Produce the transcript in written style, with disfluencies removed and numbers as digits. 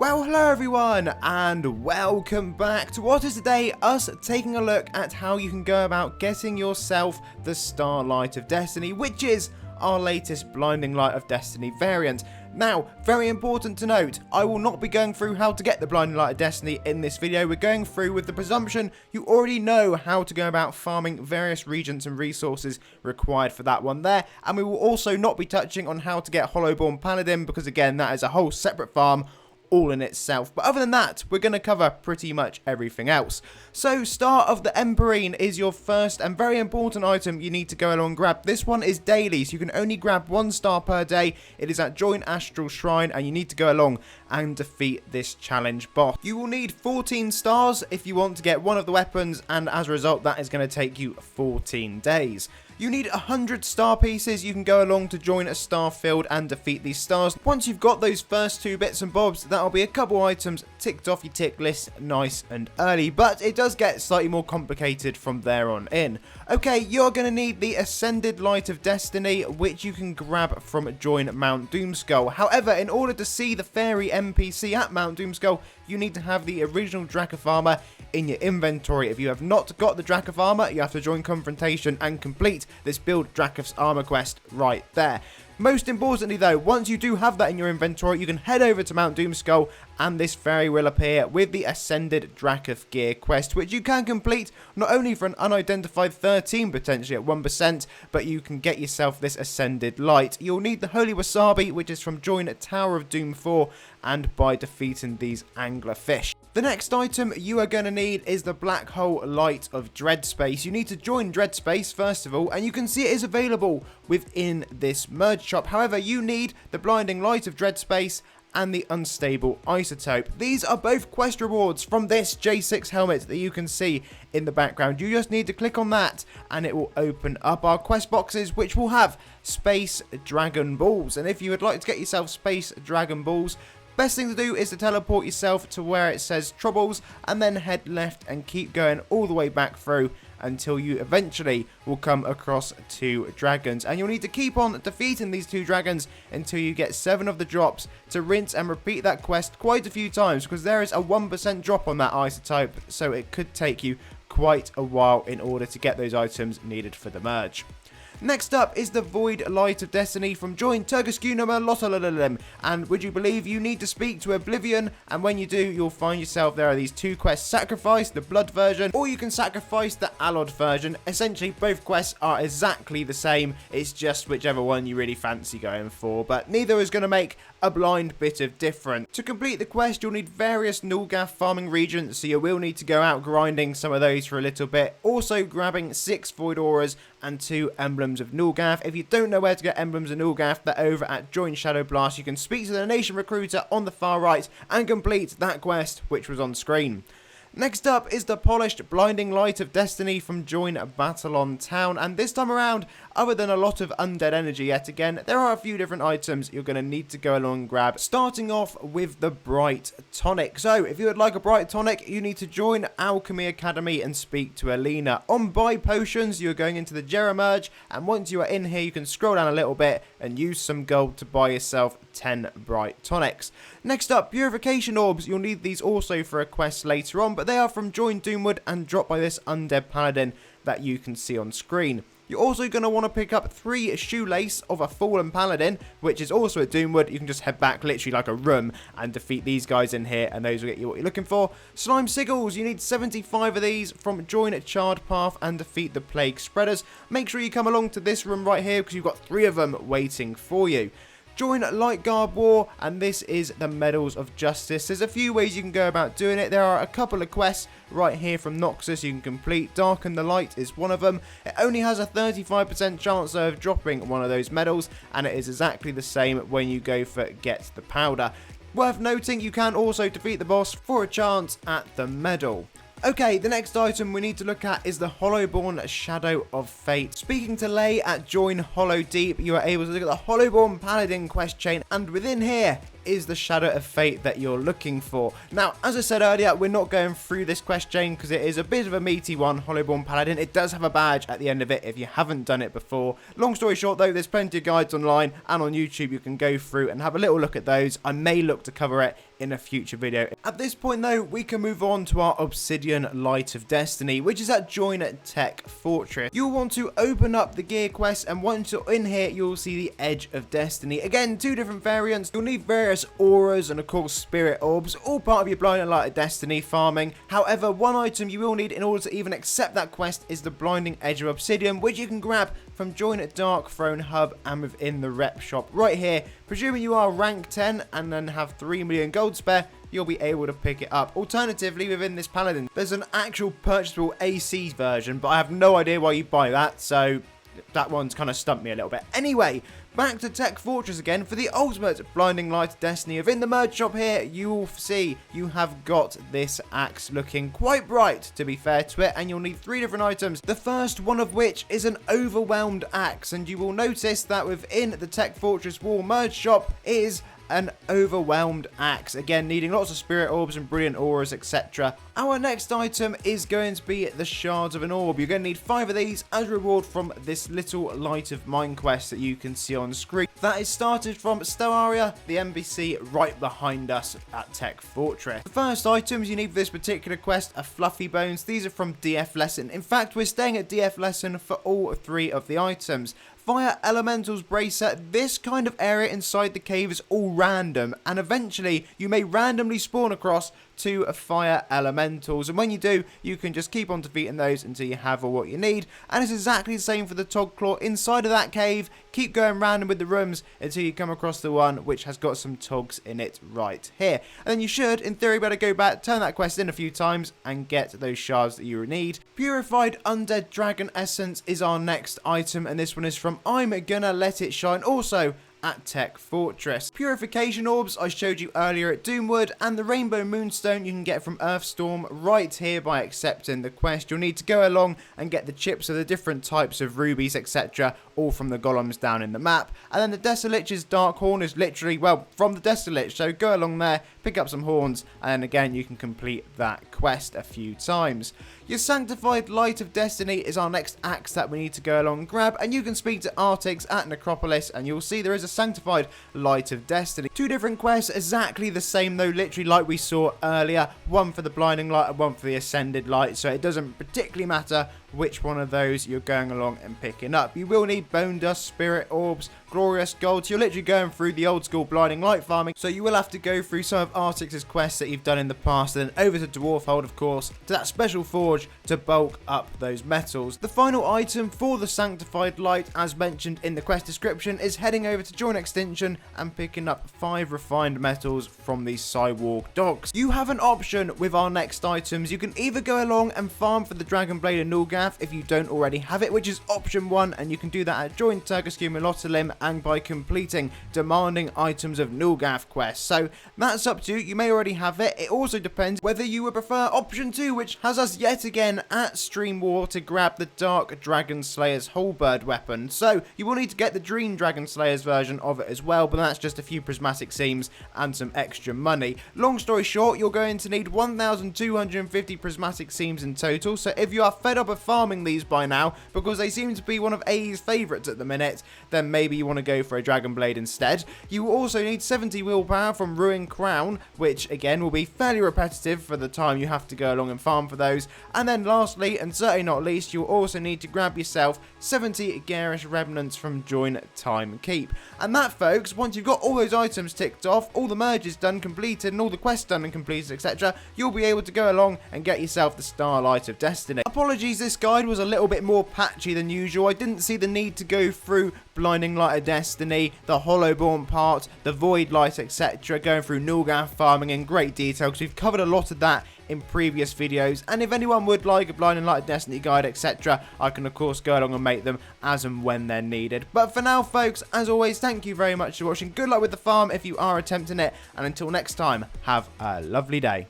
Well, hello everyone, and welcome back to what is today us taking a look at how you can go about getting yourself the Starlight of Destiny, which is our latest Blinding Light of Destiny variant. Now, very important to note, I will not be going through how to get the Blinding Light of Destiny in this video. We're going through with the presumption you already know how to go about farming various regions and resources required for that one there, and we will also not be touching on how to get Hollowborn Paladin, because again, that is a whole separate farm all in itself. But other than that, we're going to cover pretty much everything else. So Star of the Empyrean is your first and very important item you need to go along and grab. This one is daily, so you can only grab 1 star per day. It is at Join Astralshrine, and you need to go along and defeat this challenge boss. You will need 14 stars if you want to get one of the weapons, and as a result that is going to take you 14 days. You need 100 star pieces. You can go along to join a star field and defeat these stars. Once you've got those first 2 bits and bobs, that'll be a couple items ticked off your tick list nice and early, but it does get slightly more complicated from there on in. Okay, you're going to need the Ascended Light of Destiny, which you can grab from Join Mount Doomskull. However, in order to see the fairy NPC at Mount Doomskull, you need to have the original Dracoth armor in your inventory. If you have not got the Dracoth armor, you have to join Confrontation and complete this Build Dracoth's Armor quest right there. Most importantly though, once you do have that in your inventory, you can head over to Mount Doomskull and this fairy will appear with the Ascended Dracoth Gear quest, which you can complete not only for an unidentified 13 potentially at 1%, but you can get yourself this Ascended Light. You'll need the Holy Wasabi, which is from Join Tower of Doom 4, and by defeating these anglerfish. The next item you are going to need is the Blackhole Light of Dreadspace. You need to join Dreadspace first of all, and you can see it is available within this merge shop. However, you need the Blinding Light of Dreadspace and the Unstable Isotope. These are both quest rewards from this J6 helmet that you can see in the background. You just need to click on that and it will open up our quest boxes, which will have Space Dragon Balls. And if you would like to get yourself Space Dragon Balls, best thing to do is to teleport yourself to where it says Troubles and then head left and keep going all the way back through until you eventually will come across 2 dragons. And you'll need to keep on defeating these 2 dragons until you get 7 of the drops to rinse and repeat that quest quite a few times, because there is a 1% drop on that isotope, so it could take you quite a while in order to get those items needed for the merge. Next up is the Void Light of Destiny from Join Turgascunama Lotolalim, and would you believe you need to speak to Oblivion, and when you do you'll find yourself there are these 2 quests: Sacrifice, the Blood version, or you can sacrifice the BLoD version. Essentially both quests are exactly the same, it's just whichever one you really fancy going for, but neither is going to make a blind bit of difference. To complete the quest you'll need various Nulgath farming regions, so you will need to go out grinding some of those for a little bit, also grabbing 6 Void Auras and 2 Emblems of Nulgath. If you don't know where to get Emblems of Nulgath, they're over at Join Shadow Blast. You can speak to the Nation Recruiter on the far right and complete that quest which was on screen. Next up is the Polished Blinding Light of Destiny from Join Battlon Town, and this time around, other than a lot of undead energy yet again, there are a few different items you're going to need to go along and grab, starting off with the Bright Tonic. So if you would like a Bright Tonic, you need to join Alchemy Academy and speak to Alina. On Buy Potions, you're going into the Jera-merge, and once you are in here you can scroll down a little bit and use some gold to buy yourself 10 Bright Tonics. Next up, Purification Orbs. You'll need these also for a quest later on, but they are from Join Doomwood and dropped by this Undead Paladin that you can see on screen. You're also going to want to pick up 3 Shoelace of a Fallen Paladin, which is also at Doomwood. You can just head back literally like a room and defeat these guys in here, and those will get you what you're looking for. Slime Sigils, you need 75 of these from Join Charred Path and defeat the Plague Spreaders. Make sure you come along to this room right here because you've got 3 of them waiting for you. Join Light Guard War, and this is the Medals of Justice. There's a few ways you can go about doing it. There are a couple of quests right here from Noxus you can complete. Darken the Light is one of them. It only has a 35% chance of dropping one of those medals, and it is exactly the same when you go for Get the Powder. Worth noting, you can also defeat the boss for a chance at the medal. Okay, the next item we need to look at is the Hollowborn Shadow of Fate. Speaking to Lay at Join Hollow Deep, you are able to look at the Hollowborn Paladin quest chain, and within here is the Shadow of Fate that you're looking for. Now, as I said earlier, we're not going through this quest chain because it is a bit of a meaty one, Hollowborn Paladin. It does have a badge at the end of it if you haven't done it before. Long story short though, there's plenty of guides online and on YouTube you can go through and have a little look at those. I may look to cover it in a future video. At this point though, we can move on to our Obsidian Light of Destiny, which is at Join Tech Fortress. You'll want to open up the gear quest, and once you're in here, you'll see the Edge of Destiny. Again, two different variants. You'll need various auras and of course spirit orbs, all part of your Blinding Light of Destiny farming. However, one item you will need in order to even accept that quest is the Blinding Edge of Obsidian, which you can grab from Join at Dark Throne Hub and within the rep shop right here. Presuming you are rank 10 and then have 3 million gold spare, you'll be able to pick it up. Alternatively, within this Paladin, there's an actual purchasable AC version, but I have no idea why you buy that, so that one's kind of stumped me a little bit. Anyway, back to Tech Fortress again for the ultimate Blinding Light of Destiny. Within the merge shop here, you will see you have got this axe looking quite bright, to be fair to it, and you'll need 3 different items. The first one of which is an Overwhelmed Axe, and you will notice that within the Tech Fortress Wall merge shop is an Overwhelmed Axe, again needing lots of spirit orbs and brilliant auras, etc. Our next item is going to be the Shards of an Orb. You're going to need 5 of these as a reward from this little Light of Mine quest that you can see on screen. That is started from Stellaria, the NPC right behind us at Tech Fortress. The first items you need for this particular quest are Fluffy Bones. These are from DF Lesson. In fact, we're staying at DF Lesson for all 3 of the items. Fire Elemental's Bracer. This kind of area inside the cave is all random, and eventually you may randomly spawn across 2 fire elementals, and when you do, you can just keep on defeating those until you have all what you need. And it's exactly the same for the Togclaw inside of that cave. Keep going random with the rooms until you come across the one which has got some Togs in it right here, and then you should in theory better go back, turn that quest in a few times and get those shards that you need. Purified Undead Dragon Essence is our next item, and this one is from I'm Gonna Let It Shine, also at Tech Fortress. Purification Orbs I showed you earlier at Doomwood, and the Rainbow Moonstone you can get from Earthstorm right here by accepting the quest. You'll need to go along and get the chips of the different types of rubies, etc., all from the golems down in the map. And then the Desolich's Dark Horn is literally, well, from the Desolich, so go along there, pick up some horns, and then again you can complete that quest a few times. Your Sanctified Light of Destiny is our next axe that we need to go along and grab, and you can speak to Artix at Necropolis and you'll see there is a Sanctified Light of Destiny. 2 different quests, exactly the same though, literally like we saw earlier, one for the Blinding Light and one for the Ascended Light, so it doesn't particularly matter which one of those you're going along and picking up. You will need Bone Dust, Spirit Orbs, Glorious Gold, so you're literally going through the old school Blinding Light farming, so you will have to go through some of Artix's quests that you've done in the past, and then over to Dwarfhold of course, to that special forge to bulk up those metals. The final item for the Sanctified Light, as mentioned in the quest description, is heading over to Join Extinction and picking up 5 refined metals from these Cywarg dogs. You have an option with our next items. You can either go along and farm for the DragonBlade and Nulgath if you don't already have it, which is option 1, and you can do that at Join Turkescu Melotalim and by completing demanding items of Nulgath quests. So that's up to you. You may already have it. It also depends whether you would prefer option 2, which has us yet again at Stream War to grab the Dark Dragon Slayer's Halberd weapon. So you will need to get the Dream Dragon Slayer's version of it as well, but that's just a few prismatic seams and some extra money. Long story short, you're going to need 1,250 prismatic seams in total, so if you are fed up of farming these by now, because they seem to be one of AE's favourites at the minute, then maybe you want to go for a DragonBlade instead. You will also need 70 willpower from Ruined Crown, which again will be fairly repetitive for the time you have to go along and farm for those. And then lastly, and certainly not least, you'll also need to grab yourself 70 Garish Remnants from Join Time Keep. And that, folks, once you've got all those items ticked off, all the merges done, completed, and all the quests done and completed, etc., you'll be able to go along and get yourself the Starlight of Destiny. Apologies, this guide was a little bit more patchy than usual. I didn't see the need to go through Blinding Light of Destiny, the Hollowborn part, the Void Light, etc., going through Nulgath farming in great detail, because we've covered a lot of that in previous videos. And if anyone would like a Blinding Light of Destiny guide, etc., I can of course go along and make them as and when they're needed. But for now, folks, as always, thank you very much for watching. Good luck with the farm if you are attempting it, and until next time, have a lovely day.